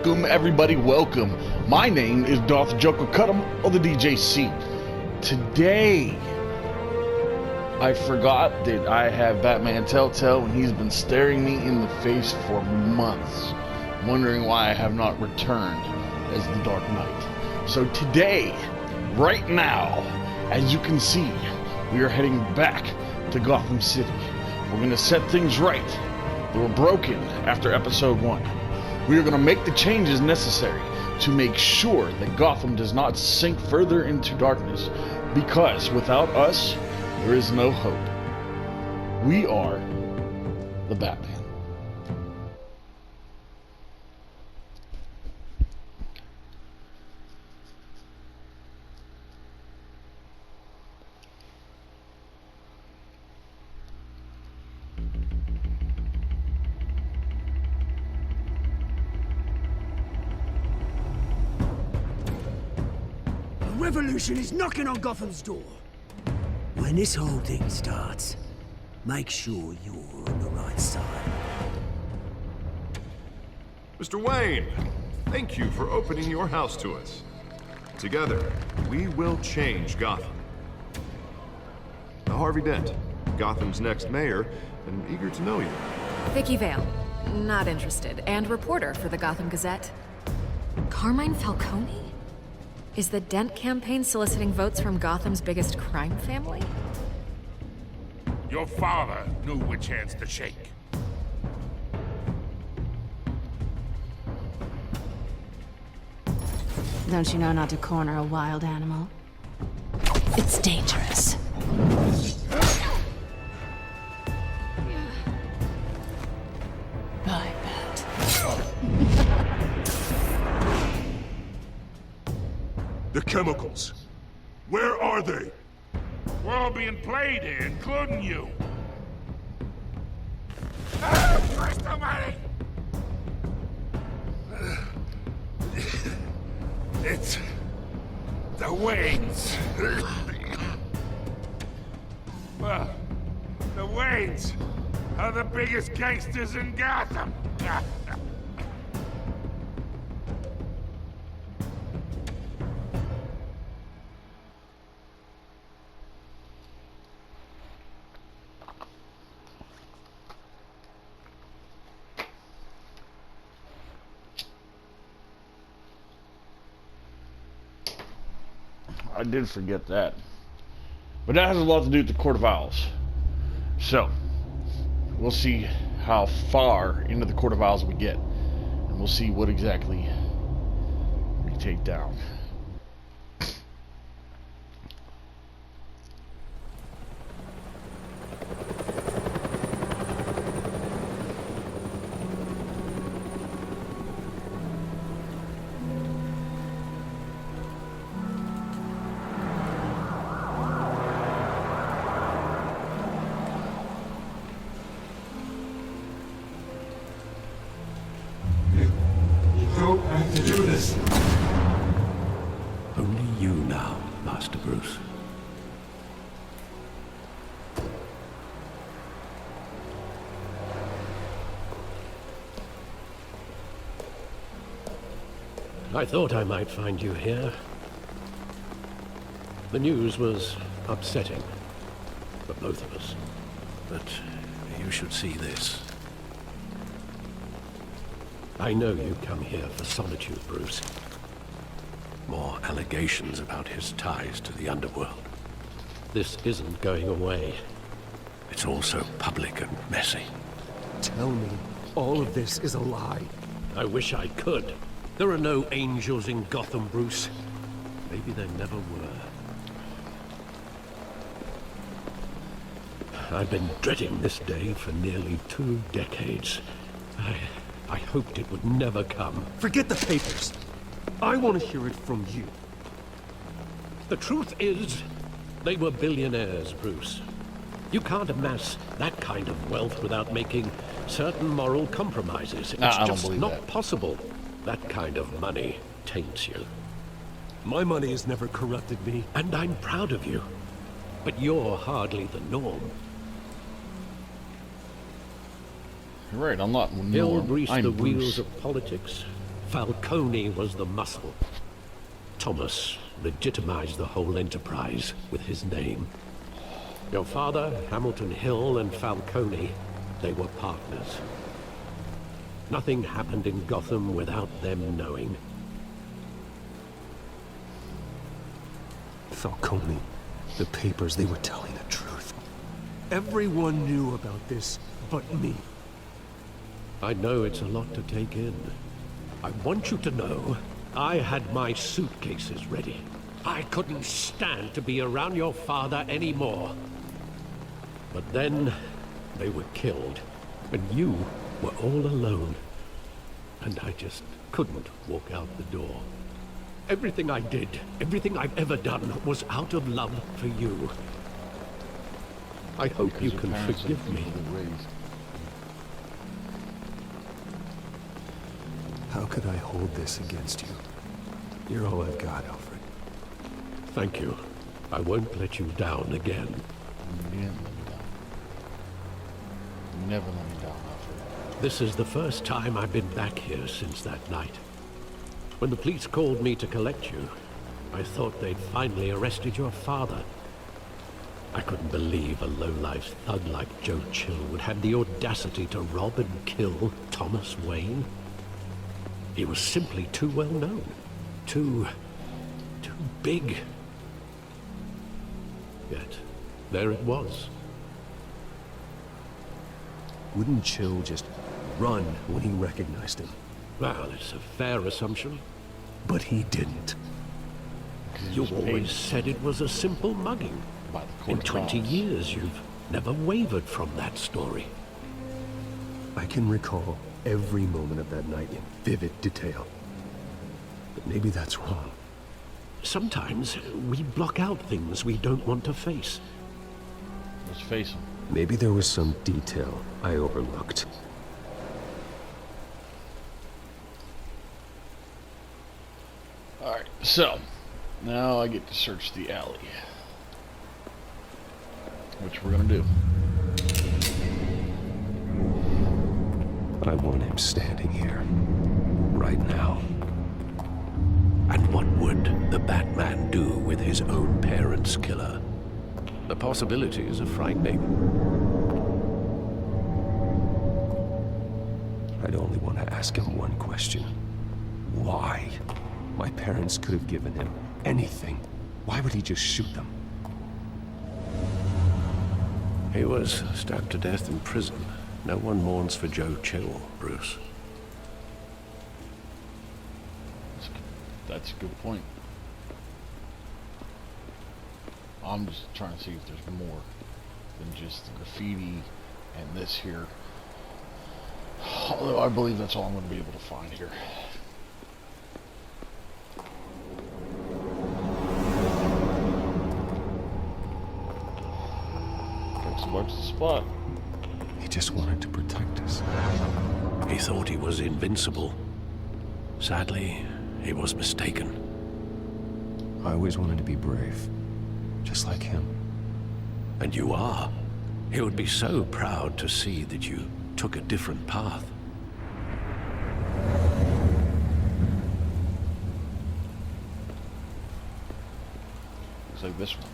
Welcome, everybody, welcome. My name is Darth Joker Cutum of the DJC. Today, I forgot that I have Batman Telltale and he's been staring me in the face for months, wondering why I have not returned as the Dark Knight. So today, right now, as you can see, we are heading back to Gotham City. We're going to set things right. They were broken after episode 1. We are going to make the changes necessary to make sure that Gotham does not sink further into darkness, because without us, there is no hope. We are the Batman. Revolution is knocking on Gotham's door. When this whole thing starts, make sure you're on the right side. Mr. Wayne, thank you for opening your house to us. Together, we will change Gotham. Now, Harvey Dent, Gotham's next mayor, and eager to know you. Vicky Vale, not interested, and reporter for the Gotham Gazette. Carmine Falcone? Is the Dent campaign soliciting votes from Gotham's biggest crime family? Your father knew which hands to shake. Don't you know not to corner a wild animal? It's dangerous. I bet. The chemicals. Where are they? We're all being played here, including you. Christ almighty! It's the Waynes. Well, the Waynes are the biggest gangsters in Gotham. I did forget that. But that has a lot to do with the Court of Owls. So, we'll see how far into the Court of Owls we get. And we'll see what exactly we take down. Only you now, Master Bruce. I thought I might find you here. The news was upsetting for both of us. But you should see this. I know you come here for solitude, Bruce. More allegations about his ties to the underworld. This isn't going away. It's all so public and messy. Tell me, all of this is a lie. I wish I could. There are no angels in Gotham, Bruce. Maybe there never were. I've been dreading this day for nearly 2 decades. I hoped it would never come. Forget the papers. I want to hear it from you. The truth is, they were billionaires, Bruce. You can't amass that kind of wealth without making certain moral compromises. It's just not possible. That kind of money taints you. My money has never corrupted me. And I'm proud of you. But you're hardly the norm. You're right, I'm not He'll norm. grease I'm the Bruce. wheels of politics, Falcone was the muscle. Thomas legitimized the whole enterprise with his name. Your father, Hamilton Hill, and Falcone, they were partners. Nothing happened in Gotham without them knowing. Falcone, the papers, they were telling the truth. Everyone knew about this but me. I know it's a lot to take in. I want you to know, I had my suitcases ready. I couldn't stand to be around your father anymore. But then, they were killed, and you were all alone. And I just couldn't walk out the door. Everything I did, everything I've ever done, was out of love for you. I hope you can forgive me. How could I hold this against you? You're all I've got, Alfred. Thank you. I won't let you down again. You didn't let me down. You never let me down, Alfred. This is the first time I've been back here since that night. When the police called me to collect you, I thought they'd finally arrested your father. I couldn't believe a low-life thug like Joe Chill would have the audacity to rob and kill Thomas Wayne. He was simply too well known. Too big. Yet, there it was. Wouldn't Chill just run when he recognized him? Well, it's a fair assumption. But he didn't. You always said it was a simple mugging. In 20 years, you've never wavered from that story. I can recall every moment of that night in vivid detail. But maybe that's wrong. Sometimes we block out things we don't want to face. Let's face them. Maybe there was some detail I overlooked. Alright, so now I get to search the alley. Which we're gonna do. I want him standing here. Right now. And what would the Batman do with his own parents' killer? The possibilities are frightening. I'd only want to ask him one question. Why? My parents could have given him anything. Why would he just shoot them? He was stabbed to death in prison. No one mourns for Joe Chill, Bruce. That's a good point. I'm just trying to see if there's more than just the graffiti and this here. Although I believe that's all I'm going to be able to find here. Marks the spot. He just wanted to protect us. He thought he was invincible. Sadly, he was mistaken. I always wanted to be brave. Just like him. And you are. He would be so proud to see that you took a different path. Looks like this one.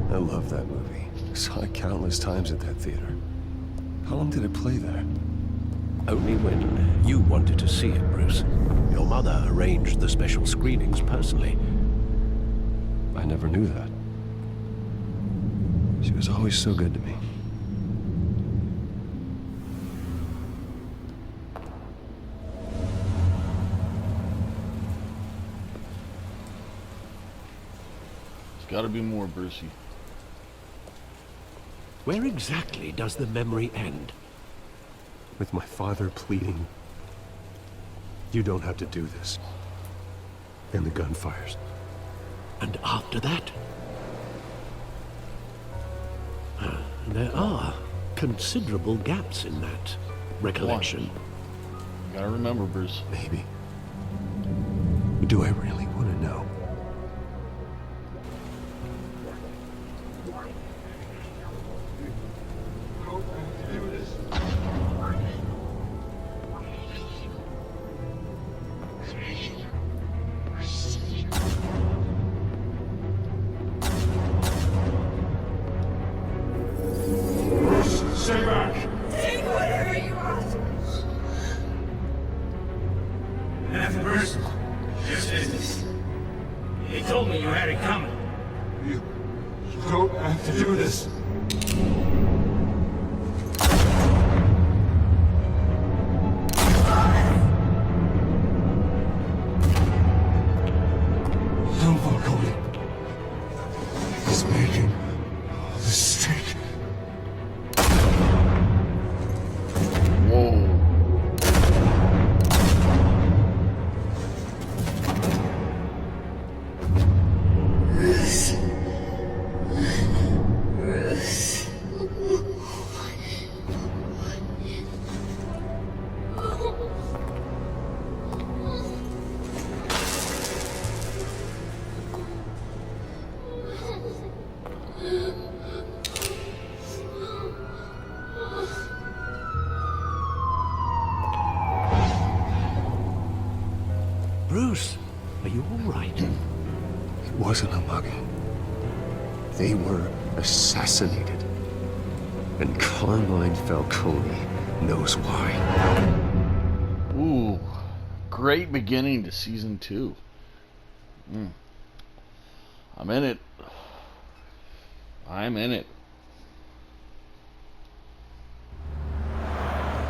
I love that movie. Saw it countless times at that theater. How long did it play there? Only when you wanted to see it, Bruce. Your mother arranged the special screenings personally. I never knew that. She was always so good to me. There's gotta be more, Brucey. Where exactly does the memory end? With my father pleading, "You don't have to do this." And the gun fires. And after that? There are considerable gaps in that recollection. You gotta remember, Bruce. Maybe. But do I really want to know? Nothing personal. Just business. He told me you had it coming. You don't have to do this. Tom Falcone is making a mistake. Whoa. Bruce, are you all right? It wasn't a mugging. They were assassinated. And Carmine Falcone knows why. Ooh, great beginning to season 2. I'm in it. I'm in it.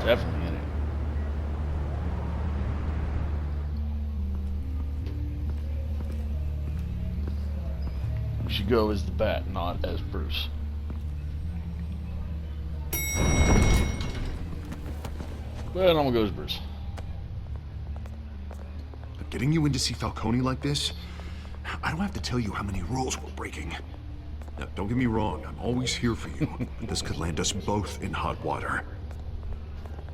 Definitely in it. We should go as the Bat, not as Bruce. But I'm gonna go as Bruce. Getting you in to see Falcone like this? I don't have to tell you how many rules we're breaking. Now, don't get me wrong, I'm always here for you. This could land us both in hot water.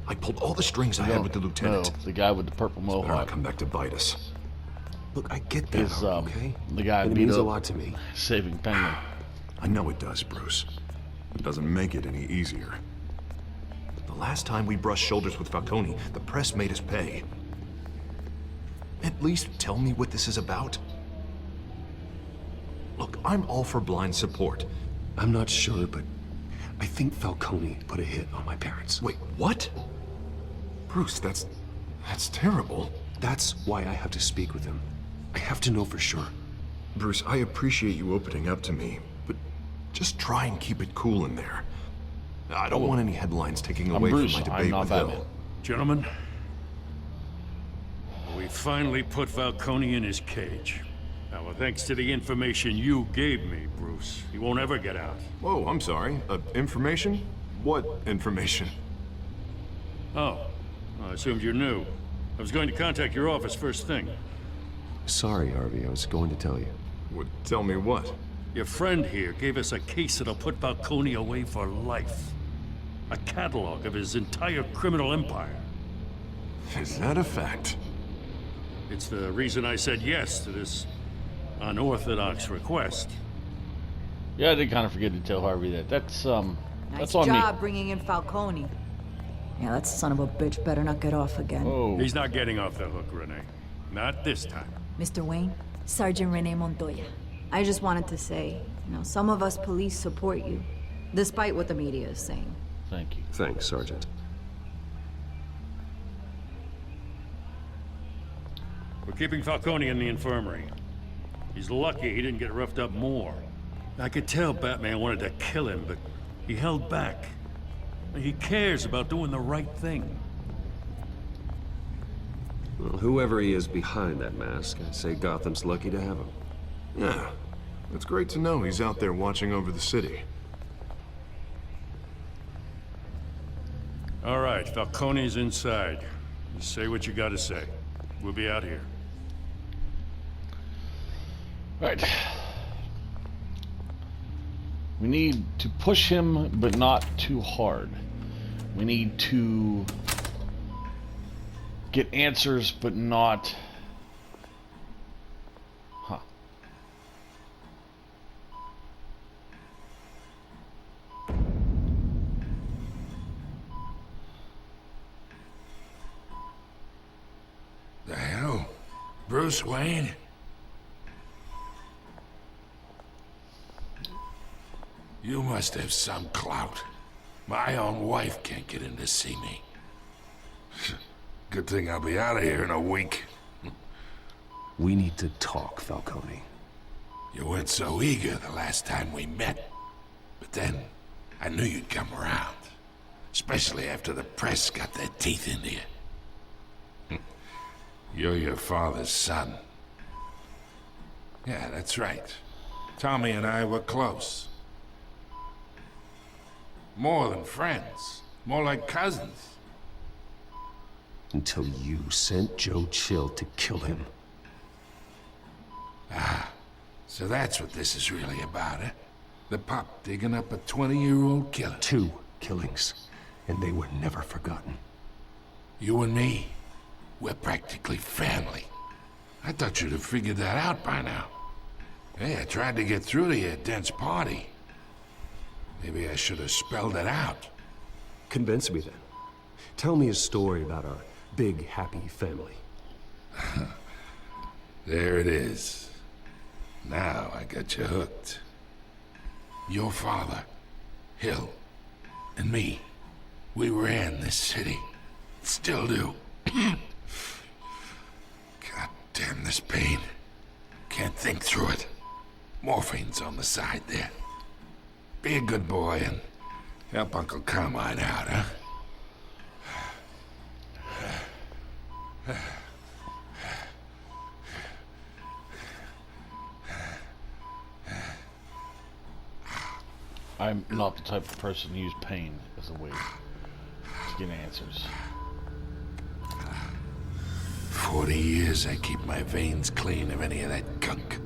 I pulled all the strings I had with the lieutenant. No, the guy with the purple Better not mohawk. come back to bite us. Look, I get that, Is okay? the guy It beat means a up lot to me. saving Penguin. I know it does, Bruce. It doesn't make it any easier. The last time we brushed shoulders with Falcone, the press made us pay. At least tell me what this is about. Look, I'm all for blind support. I'm not sure, but I think Falcone put a hit on my parents. Wait, what? Bruce, that's terrible. That's why I have to speak with him. I have to know for sure. Bruce, I appreciate you opening up to me, but just try and keep it cool in there. I don't want any headlines taking away Bruce, from my I'm debate not with Batman. Hill. Gentlemen, we finally put Falcone in his cage. Now, thanks to the information you gave me, Bruce, he won't ever get out. Whoa, I'm sorry. Information? What information? Oh, I assumed you knew. I was going to contact your office first thing. Sorry, Harvey, I was going to tell you. Would tell me what? Your friend here gave us a case that'll put Falcone away for life. A catalog of his entire criminal empire. Is that a fact? It's the reason I said yes to this unorthodox request. Yeah, I did kind of forget to tell Harvey that. That's on Nice me. job bringing in Falcone. Yeah, that son of a bitch better not get off again. Oh, He's not getting off the hook, Renee. Not this time. Mr. Wayne, Sergeant Renee Montoya. I just wanted to say, some of us police support you, despite what the media is saying. thank you. Thanks, Sergeant. We're keeping Falcone in the infirmary. He's lucky he didn't get roughed up more. I could tell Batman wanted to kill him, but he held back. He cares about doing the right thing. Well, whoever he is behind that mask, I'd say Gotham's lucky to have him. Yeah. It's great to know he's out there watching over the city. All right, Falcone's inside. You say what you gotta say. We'll be out here. Right. We need to push him, but not too hard. We need to get answers, but not... Huh. The hell? Bruce Wayne? You must have some clout. My own wife can't get in to see me. Good thing I'll be out of here in a week. We need to talk, Falcone. You weren't so eager the last time we met. But then, I knew you'd come around. Especially after the press got their teeth into you. You're your father's son. Yeah, that's right. Tommy and I were close. More than friends. More like cousins. Until you sent Joe Chill to kill him. Ah, so that's what this is really about, eh? The pup digging up a 20-year-old killer. 2 killings, and they were never forgotten. You and me, we're practically family. I thought you'd have figured that out by now. Hey, I tried to get through to your dense party. Maybe I should have spelled it out. Convince me then. Tell me a story about our big, happy family. There it is. Now I got you hooked. Your father, Hill, and me, we ran this city. Still do. God damn this pain. Can't think through it. Morphine's on the side there. Be a good boy and help Uncle Carmine out, huh? I'm not the type of person to use pain as a way to get answers. 40 years I keep my veins clean of any of that gunk.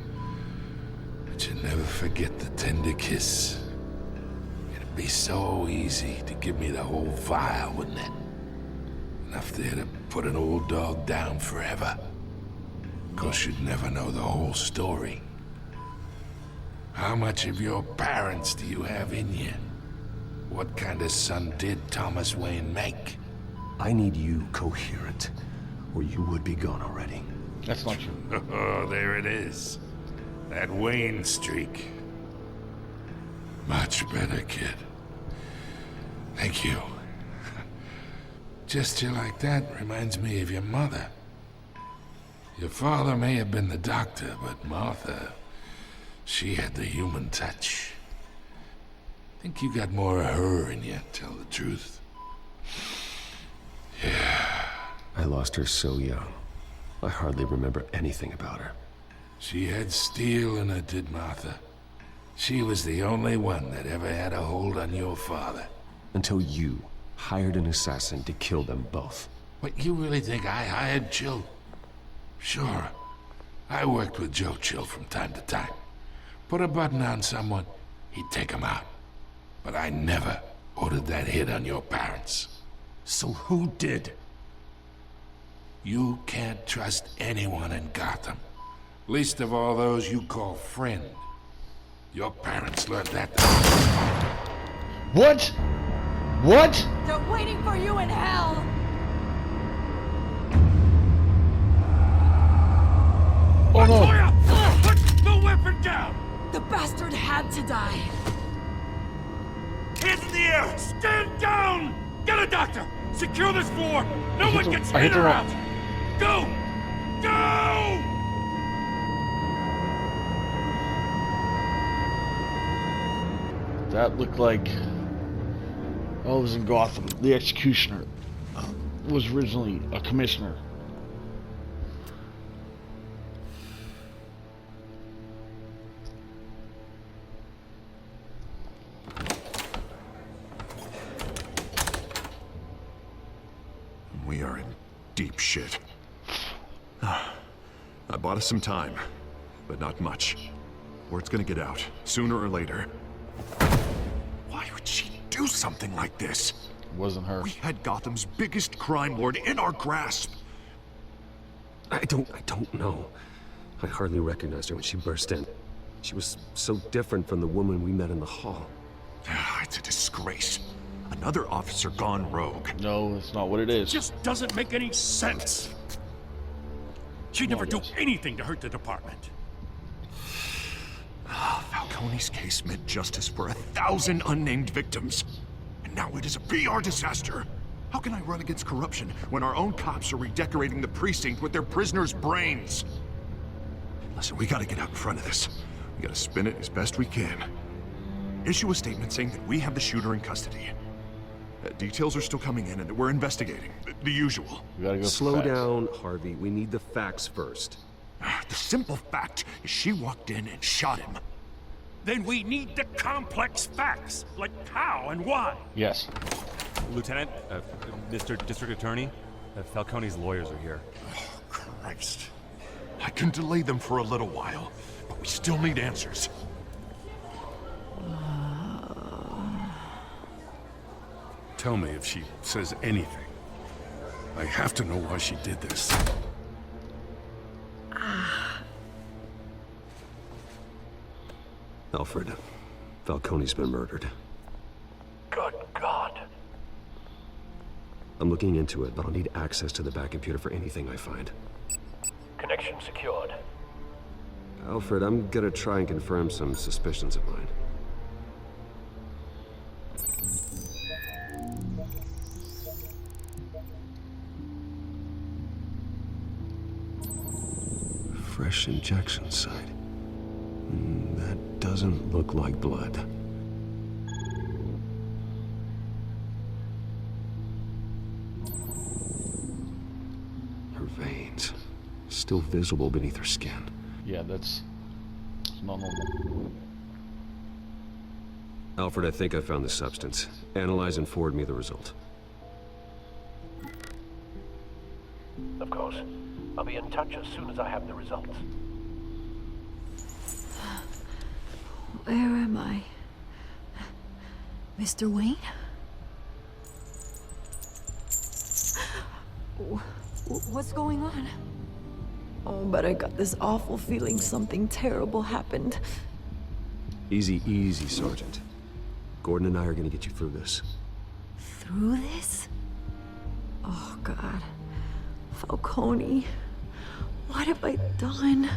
But you never forget the tender kiss. It'd be so easy to give me the whole vial, wouldn't it? Enough there to put an old dog down forever. Of course, you'd never know the whole story. How much of your parents do you have in you? What kind of son did Thomas Wayne make? I need you coherent, or you would be gone already. That's not true. Oh, there it is. That Wayne streak. Much better, kid. Thank you. Gesture like that reminds me of your mother. Your father may have been the doctor, but Martha, she had the human touch. Think you got more of her in you, tell the truth. Yeah. I lost her so young. I hardly remember anything about her. She had steel in her, did Martha. She was the only one that ever had a hold on your father. Until you hired an assassin to kill them both. What, you really think I hired Chill? Sure. I worked with Joe Chill from time to time. Put a button on someone, he'd take him out. But I never ordered that hit on your parents. So who did? You can't trust anyone in Gotham. Least of all those you call friend. Your parents learned that. What? What? They're waiting for you in hell! Oh no! Montoya! Put the weapon down! The bastard had to die. Hands in the air! Stand down! Get a doctor! Secure this floor! No one gets I hit in the or rock. out! Go! Go! That looked like... Oh, it was in Gotham. The executioner was originally a commissioner. We are in deep shit. I bought us some time, but not much. Word's gonna get out, sooner or later. Why would she do something like this? It wasn't her. We had Gotham's biggest crime lord in our grasp. I don't know. I hardly recognized her when she burst in. She was so different from the woman we met in the hall. It's a disgrace. Another officer gone rogue. No, it's not what it is. Just doesn't make any sense. She'd never do anything to hurt the department. Falcone's case meant justice for 1,000 unnamed victims. And now it is a PR disaster. How can I run against corruption when our own cops are redecorating the precinct with their prisoners' brains? Listen, we gotta get out in front of this. We gotta spin it as best we can. Issue a statement saying that we have the shooter in custody. Details are still coming in and that we're investigating. The usual. We gotta go Slow down, Harvey. We need the facts first. The simple fact is she walked in and shot him. Then we need the complex facts, like how and why. Yes. Lieutenant, Mr. District Attorney, Falcone's lawyers are here. Oh, Christ. I can delay them for a little while, but we still need answers. Tell me if she says anything. I have to know why she did this. Alfred, Falcone's been murdered. Good God. I'm looking into it, but I'll need access to the back computer for anything I find. Connection secured. Alfred, I'm gonna try and confirm some suspicions of mine. Fresh injection site. That doesn't look like blood. Her veins, still visible beneath her skin. Yeah, that's not normal. Alfred, I think I found the substance. Analyze and forward me the result. Of course. I'll be in touch as soon as I have the results. Where am I? Mr. Wayne? What's going on? Oh, but I got this awful feeling something terrible happened. Easy, easy, Sergeant. Gordon and I are gonna get you through this. Through this? Oh, God. Falcone. What have I done?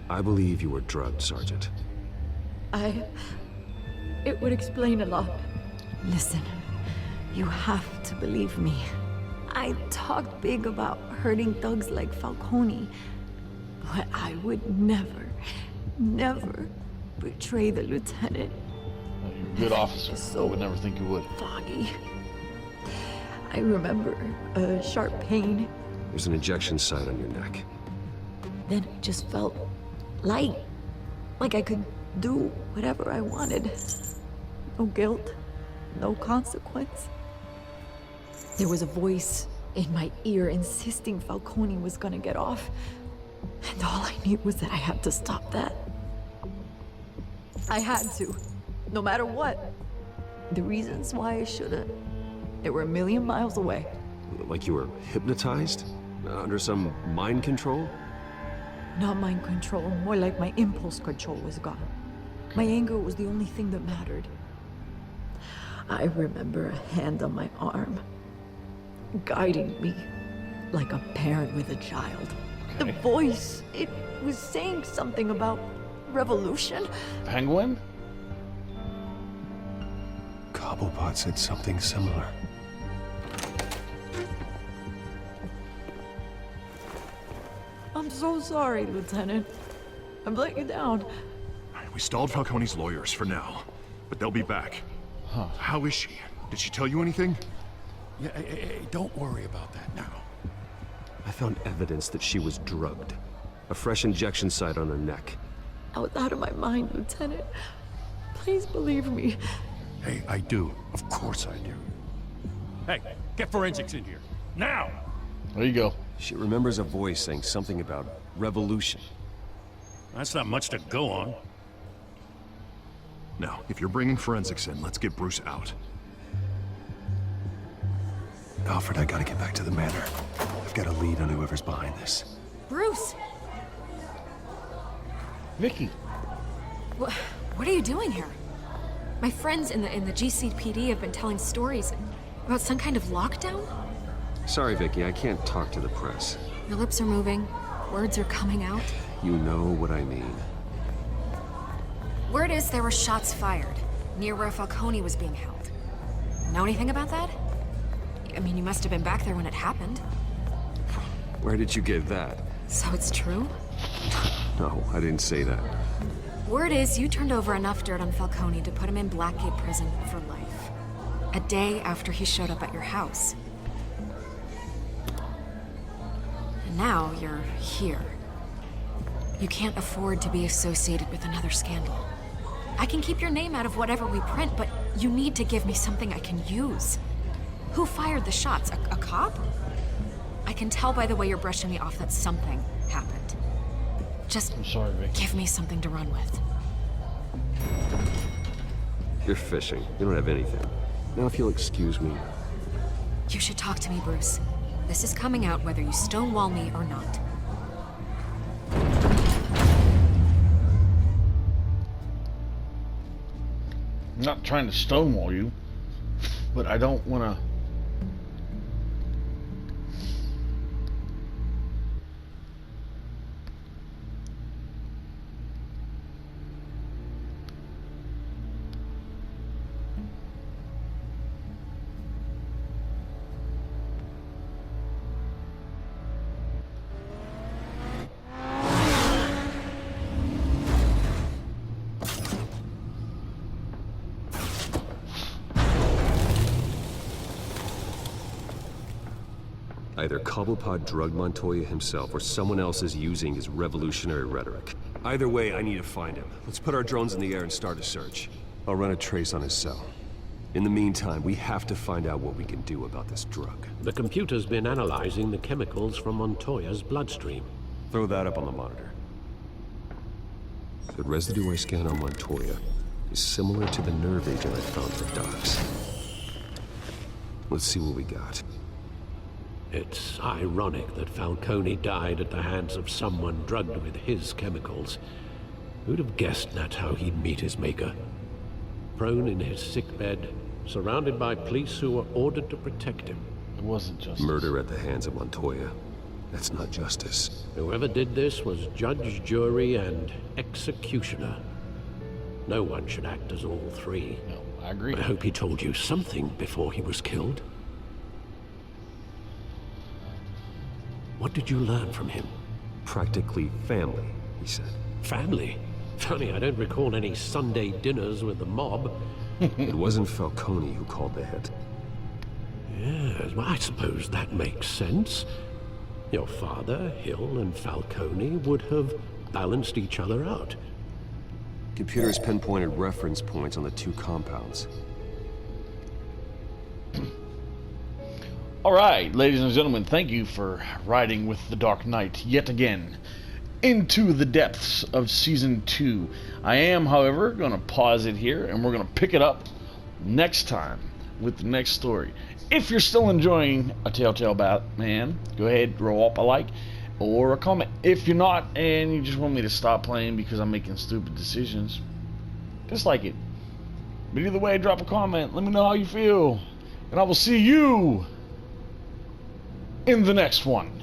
I believe you were drugged, Sergeant. It would explain a lot. Listen, you have to believe me. I talked big about hurting thugs like Falcone, but I would never, never betray the lieutenant. You're a good officer, so I would never think you would. Foggy. I remember a sharp pain. There's an injection site on your neck. Then it just felt light. Like I could do whatever I wanted. No guilt, no consequence. There was a voice in my ear insisting Falcone was gonna get off. And all I knew was that I had to stop that. I had to, no matter what. The reasons why I shouldn't, they were a million miles away. Like you were hypnotized? Under some mind control? Not mind control, more like my impulse control was gone. My anger was the only thing that mattered. I remember a hand on my arm, guiding me like a parent with a child. Okay. The voice, it was saying something about revolution. Penguin? Cobblepot said something similar. I'm so sorry, Lieutenant. I've let you down. We stalled Falcone's lawyers for now, but they'll be back. Huh. How is she? Did she tell you anything? Yeah, hey, don't worry about that now. I found evidence that she was drugged. A fresh injection site on her neck. I was out of my mind, Lieutenant. Please believe me. Hey, I do. Of course I do. Hey, get forensics in here. Now! There you go. She remembers a voice saying something about revolution. That's not much to go on. Now, if you're bringing forensics in, let's get Bruce out. Alfred, I gotta get back to the manor. I've got a lead on whoever's behind this. Bruce! Vicky. What are you doing here? My friends in the GCPD have been telling stories about some kind of lockdown? Sorry, Vicky, I can't talk to the press. Your lips are moving, words are coming out. You know what I mean. Word is there were shots fired near where Falcone was being held. Know anything about that? I mean, you must have been back there when it happened. Where did you get that? So it's true? No, I didn't say that. Word is you turned over enough dirt on Falcone to put him in Blackgate Prison for life. A day after he showed up at your house. And now you're here. You can't afford to be associated with another scandal. I can keep your name out of whatever we print, but you need to give me something I can use. Who fired the shots? A cop? I can tell by the way you're brushing me off that something happened. Just I'm sorry, Vic. give me something to run with. You're fishing. You don't have anything. Now if you'll excuse me. You should talk to me, Bruce. This is coming out whether you stonewall me or not. I'm not trying to stonewall you, but I don't want to. Either Cobblepot drugged Montoya himself or someone else is using his revolutionary rhetoric. Either way, I need to find him. Let's put our drones in the air and start a search. I'll run a trace on his cell. In the meantime, we have to find out what we can do about this drug. The computer's been analyzing the chemicals from Montoya's bloodstream. Throw that up on the monitor. The residue I scanned on Montoya is similar to the nerve agent I found for Docs. Let's see what we got. It's ironic that Falcone died at the hands of someone drugged with his chemicals. Who'd have guessed that's how he'd meet his maker? Prone in his sickbed, surrounded by police who were ordered to protect him. It wasn't justice. Murder at the hands of Montoya. That's not justice. Whoever did this was judge, jury, and executioner. No one should act as all three. No, I agree. I hope he told you something before he was killed. What did you learn from him? Practically family, he said. Family? Funny, I don't recall any Sunday dinners with the mob. It wasn't Falcone who called the hit. Yes, well, I suppose that makes sense. Your father, Hill, and Falcone would have balanced each other out. Computers pinpointed reference points on the two compounds. All right, ladies and gentlemen, thank you for riding with the Dark Knight yet again into the depths of Season 2. I am, however, going to pause it here, and we're going to pick it up next time with the next story. If you're still enjoying A Telltale Batman, go ahead, roll up a like or a comment. If you're not, and you just want me to stop playing because I'm making stupid decisions, dislike it. But either way, drop a comment. Let me know how you feel. And I will see you in the next one.